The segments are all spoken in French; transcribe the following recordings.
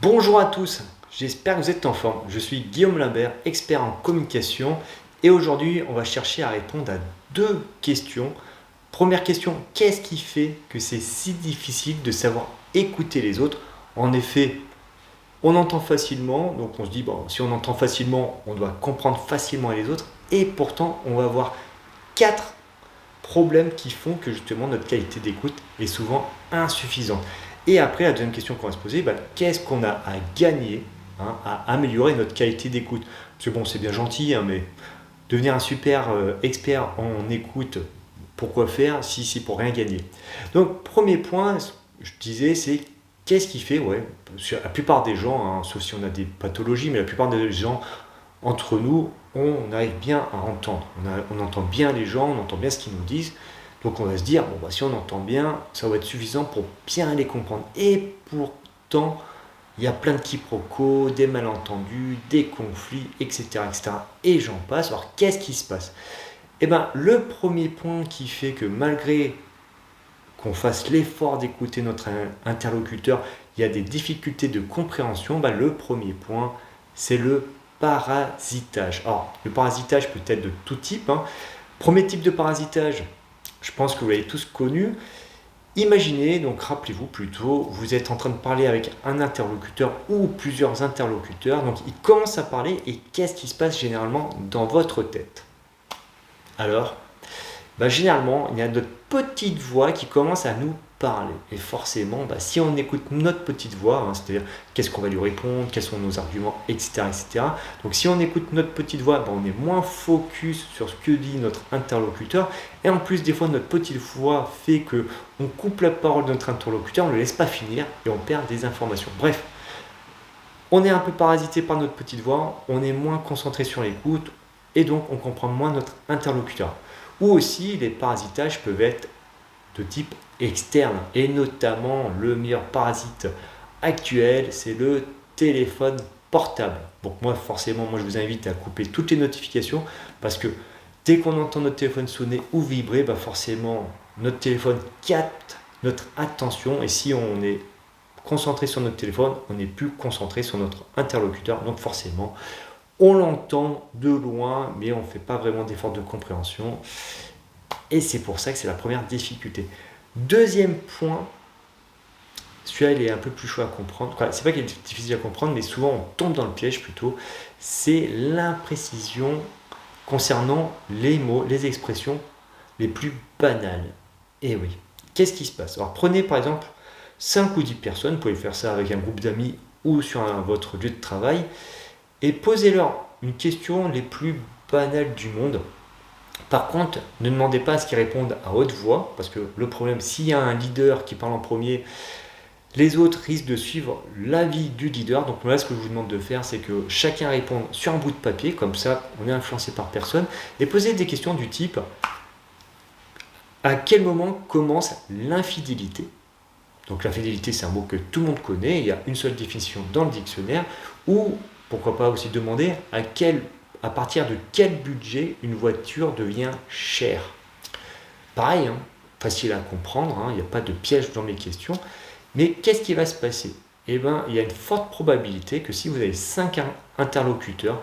Bonjour à tous, j'espère que vous êtes en forme. Je suis Guillaume Limbert, expert en communication et aujourd'hui on va chercher à répondre à deux questions. Première question, qu'est-ce qui fait que c'est si difficile de savoir écouter les autres? En effet, on entend facilement, donc on se dit, bon, si on entend facilement, on doit comprendre facilement les autres et pourtant on va avoir quatre problèmes qui font que justement notre qualité d'écoute est souvent insuffisante. Et après, la deuxième question qu'on va se poser, qu'est-ce qu'on a à gagner à améliorer notre qualité d'écoute? Parce que bon, c'est bien gentil, mais devenir un super expert en écoute, pourquoi faire si c'est pour rien gagner? Donc, premier point, je disais, c'est qu'est-ce qui fait, ouais, la plupart des gens, sauf si on a des pathologies, mais la plupart des gens entre nous, on arrive bien à entendre. On entend bien les gens, on entend bien ce qu'ils nous disent. Donc on va se dire, bon, si on entend bien, ça va être suffisant pour bien les comprendre. Et pourtant, il y a plein de quiproquos, des malentendus, des conflits, etc. etc. et j'en passe. Alors qu'est-ce qui se passe? Le premier point qui fait que malgré qu'on fasse l'effort d'écouter notre interlocuteur, il y a des difficultés de compréhension, le premier point, c'est le parasitage. Alors, le parasitage peut être de tout type. Premier type de parasitage, je pense que vous l'avez tous connu. Imaginez, donc rappelez-vous plutôt, vous êtes en train de parler avec un interlocuteur ou plusieurs interlocuteurs, donc ils commencent à parler et qu'est-ce qui se passe généralement dans votre tête? Alors, généralement, il y a notre petite voix qui commence à nous parler. Et forcément, si on écoute notre petite voix, c'est-à-dire qu'est-ce qu'on va lui répondre, quels sont nos arguments, etc. etc. Donc si on écoute notre petite voix, on est moins focus sur ce que dit notre interlocuteur. Et en plus, des fois, notre petite voix fait qu'on coupe la parole de notre interlocuteur, on ne le laisse pas finir et on perd des informations. Bref, on est un peu parasité par notre petite voix, on est moins concentré sur l'écoute et donc on comprend moins notre interlocuteur. Ou aussi, les parasitages peuvent être de type externe. Et notamment, le meilleur parasite actuel, c'est le téléphone portable. Donc moi, forcément, je vous invite à couper toutes les notifications parce que dès qu'on entend notre téléphone sonner ou vibrer, forcément, notre téléphone capte notre attention. Et si on est concentré sur notre téléphone, on n'est plus concentré sur notre interlocuteur. Donc forcément, on l'entend de loin, mais on ne fait pas vraiment d'effort de compréhension. Et c'est pour ça que c'est la première difficulté. Deuxième point, celui-là il est un peu plus chaud à comprendre. C'est pas qu'il est difficile à comprendre, mais souvent on tombe dans le piège plutôt. C'est l'imprécision concernant les mots, les expressions les plus banales. Et oui, qu'est-ce qui se passe? Alors prenez par exemple 5 ou 10 personnes, vous pouvez faire ça avec un groupe d'amis ou sur votre lieu de travail, et posez-leur une question les plus banales du monde. Par contre, ne demandez pas à ce qu'ils répondent à haute voix, parce que le problème, s'il y a un leader qui parle en premier, les autres risquent de suivre l'avis du leader. Donc là, ce que je vous demande de faire, c'est que chacun réponde sur un bout de papier, comme ça, on est influencé par personne, et posez des questions du type à quel moment commence l'infidélité? Donc l'infidélité, c'est un mot que tout le monde connaît, il y a une seule définition dans le dictionnaire, ou pourquoi pas aussi demander à partir de quel budget une voiture devient chère. Pareil, facile à comprendre, il n'y a pas de piège dans mes questions, mais qu'est-ce qui va se passer? Il y a une forte probabilité que si vous avez 5 interlocuteurs,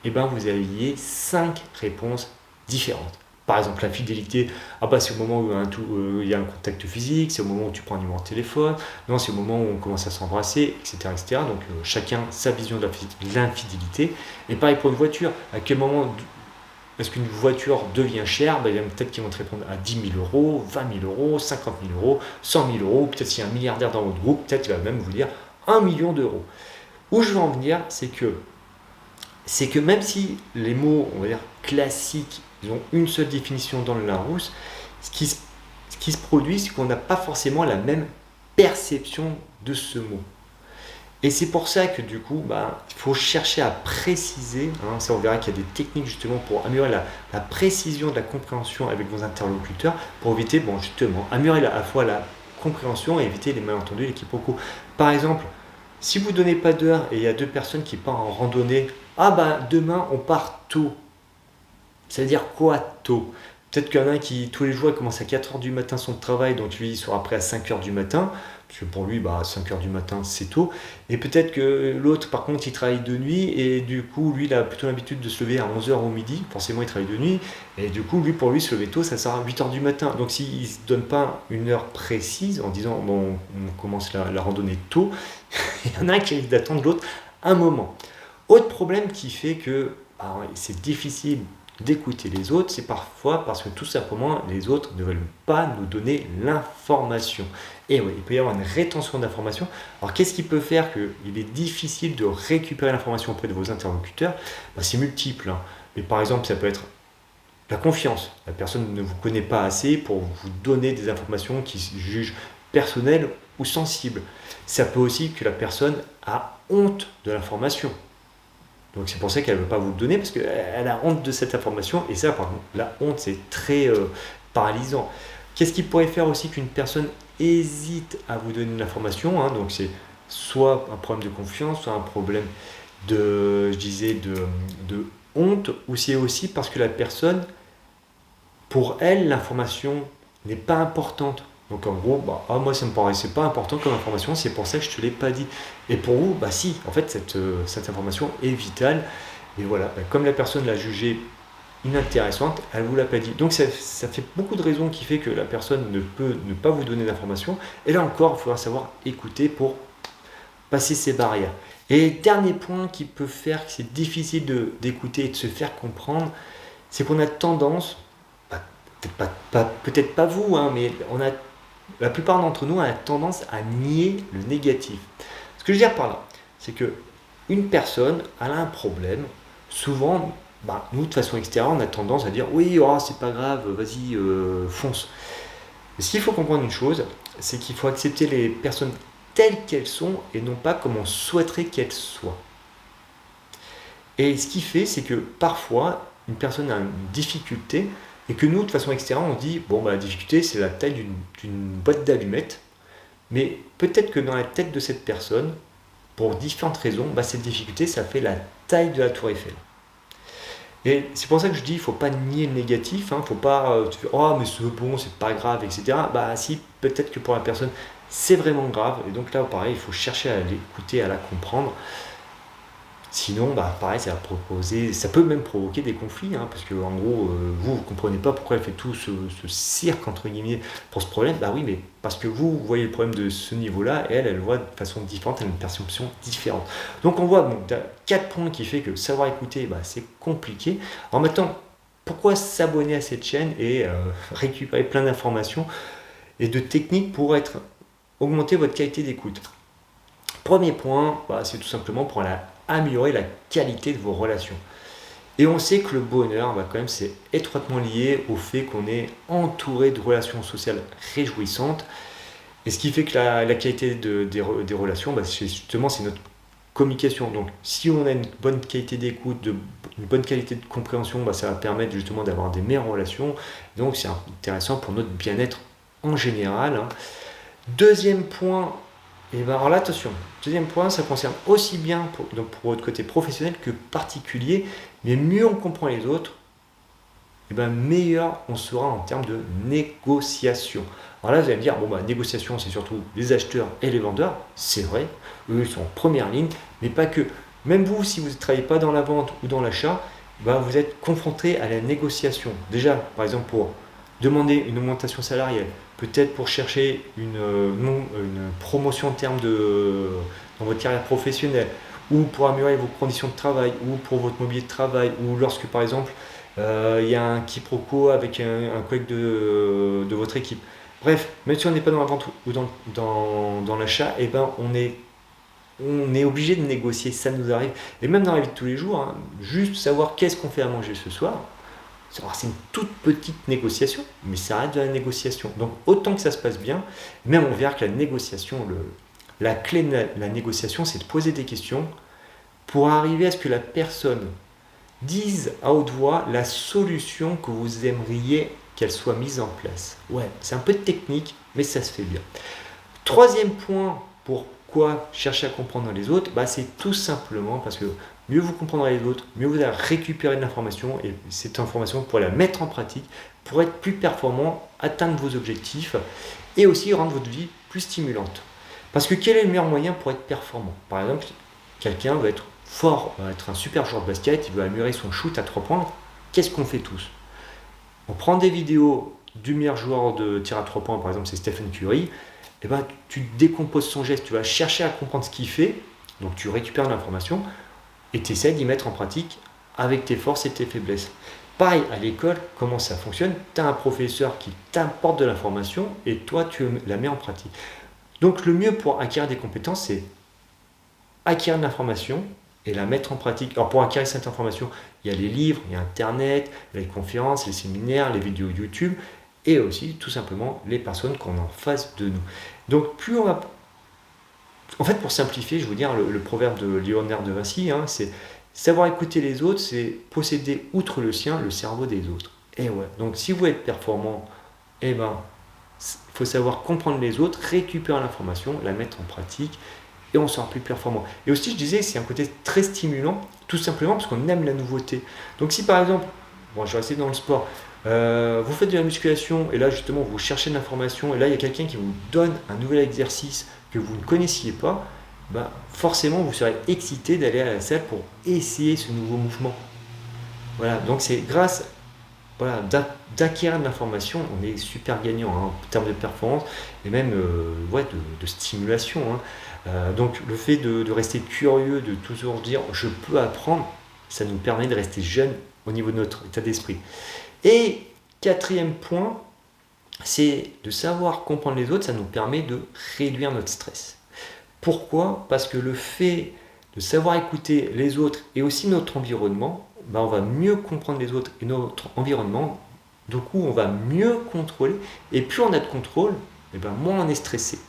vous ayez 5 réponses différentes. Par exemple, la fidélité, c'est au moment où il y a un contact physique, c'est au moment où tu prends un numéro de téléphone, non, c'est au moment où on commence à s'embrasser, etc. etc. Donc chacun sa vision de l'infidélité. Et pareil pour une voiture, à quel moment est-ce qu'une voiture devient chère? Il y a peut-être qui vont te répondre à 10 000 euros, 20 000 euros, 50 000 euros, 100 000 euros, peut-être s'il y a un milliardaire dans votre groupe, peut-être qu'il va même vous dire 1 million d'euros. Où je veux en venir, c'est que même si les mots, on va dire, classiques, ils ont une seule définition dans le Larousse, ce qui se produit, c'est qu'on n'a pas forcément la même perception de ce mot. Et c'est pour ça que du coup, il faut chercher à préciser, ça on verra qu'il y a des techniques justement pour améliorer la précision de la compréhension avec vos interlocuteurs, pour éviter, justement, améliorer à la fois la compréhension et éviter les malentendus et les quiproquos. Par exemple, si vous ne donnez pas d'heure et il y a 2 personnes qui partent en randonnée, demain on part tôt. Ça veut dire quoi tôt? Peut-être qu'il y en a un qui tous les jours il commence à 4h du matin son travail, donc lui il sera prêt à 5h du matin. parce que pour lui, 5 heures du matin, c'est tôt. Et peut-être que l'autre, par contre, il travaille de nuit, et du coup, lui, il a plutôt l'habitude de se lever à 11 heures au midi, forcément, il travaille de nuit, et du coup, pour lui, se lever tôt, ça sera à 8 heures du matin. Donc, s'il ne se donne pas une heure précise, en disant, bon, on commence la randonnée tôt, il y en a un qui risque d'attendre l'autre un moment. Autre problème qui fait que c'est difficile d'écouter les autres, c'est parfois parce que tout simplement les autres ne veulent pas nous donner l'information. Et oui, il peut y avoir une rétention d'informations. Alors qu'est-ce qui peut faire qu'il est difficile de récupérer l'information auprès de vos interlocuteurs? C'est multiple, hein. Mais par exemple, ça peut être la confiance. La personne ne vous connaît pas assez pour vous donner des informations qui se jugent personnelles ou sensibles. Ça peut aussi que la personne a honte de l'information. Donc c'est pour ça qu'elle ne veut pas vous le donner, parce qu'elle a honte de cette information. Et ça, par contre, la honte, c'est très paralysant. Qu'est-ce qui pourrait faire aussi qu'une personne hésite à vous donner l'information, hein? Donc c'est soit un problème de confiance, soit un problème de honte, ou c'est aussi parce que la personne, pour elle, l'information n'est pas importante. Donc en gros, moi ça me paraissait pas important comme information, c'est pour ça que je te l'ai pas dit. Et pour vous, si, en fait cette information est vitale. Et voilà, comme la personne l'a jugée inintéressante, elle vous l'a pas dit. Donc ça fait beaucoup de raisons qui fait que la personne ne peut ne pas vous donner d'informations. Et là encore, il faudra savoir écouter pour passer ces barrières. Et dernier point qui peut faire que c'est difficile d'écouter et de se faire comprendre, c'est qu'on a tendance, peut-être pas vous, hein, mais la plupart d'entre nous a tendance à nier le négatif. Ce que je veux dire par là, c'est que une personne a un problème. Souvent, nous de façon extérieure, on a tendance à dire oui, c'est pas grave, vas-y, fonce. Mais ce qu'il faut comprendre une chose, c'est qu'il faut accepter les personnes telles qu'elles sont et non pas comme on souhaiterait qu'elles soient. Et ce qui fait, c'est que parfois, une personne a une difficulté. Et que nous, de façon extérieure, on dit, la difficulté, c'est la taille d'une boîte d'allumettes. Mais peut-être que dans la tête de cette personne, pour différentes raisons, cette difficulté, ça fait la taille de la tour Eiffel. Et c'est pour ça que je dis, il ne faut pas nier le négatif. Il ne faut pas, mais c'est bon, c'est pas grave, etc. Si, peut-être que pour la personne, c'est vraiment grave. Et donc là, pareil, il faut chercher à l'écouter, à la comprendre. Sinon, pareil, ça peut même provoquer des conflits, hein, parce que en gros, vous ne comprenez pas pourquoi elle fait tout ce cirque, entre guillemets, pour ce problème. Oui, mais parce que vous voyez le problème de ce niveau-là, et elle le voit de façon différente, elle a une perception différente. Donc on voit 4 points qui fait que savoir écouter, c'est compliqué. Alors maintenant, pourquoi s'abonner à cette chaîne et récupérer plein d'informations et de techniques pour augmenter votre qualité d'écoute? Premier point, c'est tout simplement pour améliorer la qualité de vos relations. Et on sait que le bonheur, quand même, c'est étroitement lié au fait qu'on est entouré de relations sociales réjouissantes. Et ce qui fait que la qualité des relations, c'est notre communication. Donc, si on a une bonne qualité d'écoute, une bonne qualité de compréhension, ça va permettre justement d'avoir des meilleures relations. Donc, c'est intéressant pour notre bien-être en général, hein. Deuxième point, alors là, attention, deuxième point, ça concerne aussi bien pour votre côté professionnel que particulier, mais mieux on comprend les autres, meilleur on sera en termes de négociation. Alors là, vous allez me dire, négociation, c'est surtout les acheteurs et les vendeurs, c'est vrai, eux, ils sont en première ligne, mais pas que. Même vous, si vous ne travaillez pas dans la vente ou dans l'achat, vous êtes confronté à la négociation. Déjà, par exemple, pour demander une augmentation salariale, peut-être pour chercher une promotion en termes dans votre carrière professionnelle, ou pour améliorer vos conditions de travail, ou pour votre mobilier de travail, ou lorsque par exemple il y a un quiproquo avec un collègue de votre équipe. Bref, même si on n'est pas dans la vente ou dans l'achat, on est obligé de négocier, ça nous arrive. Et même dans la vie de tous les jours, hein, juste savoir qu'est-ce qu'on fait à manger ce soir, c'est une toute petite négociation, mais ça reste de la négociation. Donc autant que ça se passe bien, même on verra que la négociation, la clé de la négociation, c'est de poser des questions pour arriver à ce que la personne dise à haute voix la solution que vous aimeriez qu'elle soit mise en place. Ouais, c'est un peu de technique, mais ça se fait bien. Troisième point, pourquoi chercher à comprendre les autres, c'est tout simplement parce que mieux vous comprendrez les autres, mieux vous allez récupérer de l'information, et cette information, vous pourrez la mettre en pratique pour être plus performant, atteindre vos objectifs et aussi rendre votre vie plus stimulante. Parce que quel est le meilleur moyen pour être performant? Par exemple, quelqu'un va être fort, va être un super joueur de basket, il veut améliorer son shoot à 3 points. Qu'est-ce qu'on fait tous? On prend des vidéos du meilleur joueur de tir à 3 points, par exemple c'est Stephen Curry, et ben, tu décomposes son geste, tu vas chercher à comprendre ce qu'il fait, donc tu récupères l'information et tu essaies d'y mettre en pratique avec tes forces et tes faiblesses. Pareil, à l'école, comment ça fonctionne? Tu as un professeur qui t'apporte de l'information et toi tu la mets en pratique. Donc le mieux pour acquérir des compétences, c'est acquérir de l'information et la mettre en pratique. Alors pour acquérir cette information, il y a les livres, il y a Internet, les conférences, les séminaires, les vidéos YouTube et aussi tout simplement les personnes qu'on a en face de nous. Donc plus on va... En fait, pour simplifier, je vais vous dire le proverbe de Léonard de Vinci, c'est savoir écouter les autres, c'est posséder outre le sien le cerveau des autres. Et ouais, donc si vous voulez être performant, eh ben, il faut savoir comprendre les autres, récupérer l'information, la mettre en pratique et on sera plus performant. Et aussi, je disais, c'est un côté très stimulant, tout simplement parce qu'on aime la nouveauté. Donc si par exemple, bon, je vais rester dans le sport, vous faites de la musculation et là justement vous cherchez de l'information et là il y a quelqu'un qui vous donne un nouvel exercice que vous ne connaissiez pas, bah, forcément vous serez excité d'aller à la salle pour essayer ce nouveau mouvement. Voilà, donc c'est grâce d'acquérir de l'information, on est super gagnant en termes de performance et même de stimulation. Donc le fait de rester curieux, de toujours dire je peux apprendre, ça nous permet de rester jeune au niveau de notre état d'esprit. Et quatrième point, c'est de savoir comprendre les autres, ça nous permet de réduire notre stress. Pourquoi? Parce que le fait de savoir écouter les autres et aussi notre environnement, on va mieux comprendre les autres et notre environnement, du coup on va mieux contrôler, et plus on a de contrôle, moins on est stressé.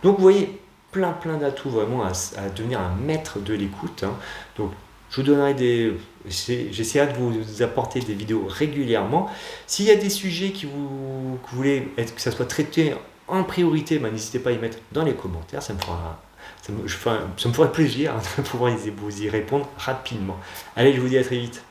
Donc vous voyez, plein d'atouts vraiment à devenir un maître de l'écoute. Donc je vous donnerai j'essaierai de vous apporter des vidéos régulièrement. S'il y a des sujets que vous voulez que ça soit traité en priorité, n'hésitez pas à y mettre dans les commentaires, ça me ferait plaisir de pouvoir vous y répondre rapidement. Allez, je vous dis à très vite.